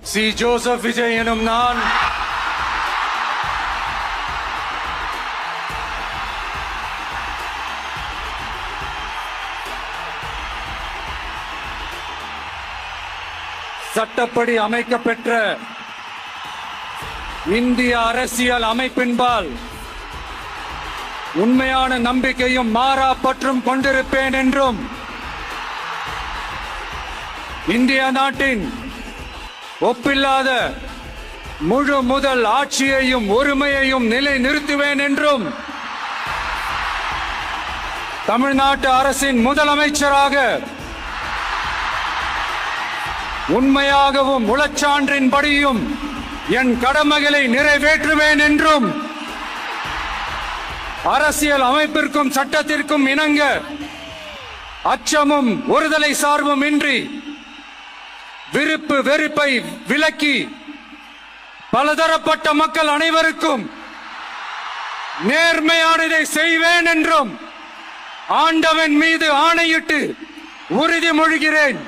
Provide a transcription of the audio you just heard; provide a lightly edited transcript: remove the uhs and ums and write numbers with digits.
C. Joseph Vijay எனும் நான் சட்டப்படி அமைக்கப்பெற்ற இந்திய அரசியல் அமைப்பின்பால் உண்மையான நம்பிக்கையும் மாறா பற்றும் கொண்டிருப்பேன் என்றும் இந்திய நாட்டின் ஒப்பில்லாத முழு முதல் ஆட்சியையும் உரிமையையும் நிலை நிறுத்துவேன் என்றும் தமிழ்நாட்டு அரசின் முதலமைச்சராக உண்மையாகவும் உளச்சான்றின்படியும் என் கடமைகளை நிறைவேற்றுவேன் என்றும் அரசியல் அமைப்பிற்கும் சட்டத்திற்கும் இணங்க அச்சமும் ஒருதலை சார்பும் இன்றி விருப்பு வெறுப்பை விலக்கி பலதரப்பட்ட மக்கள் அனைவருக்கும் நேர்மையானதை செய்வேன் என்றும் ஆண்டவன் மீது ஆணையிட்டு உறுதிமொழிகிறேன்.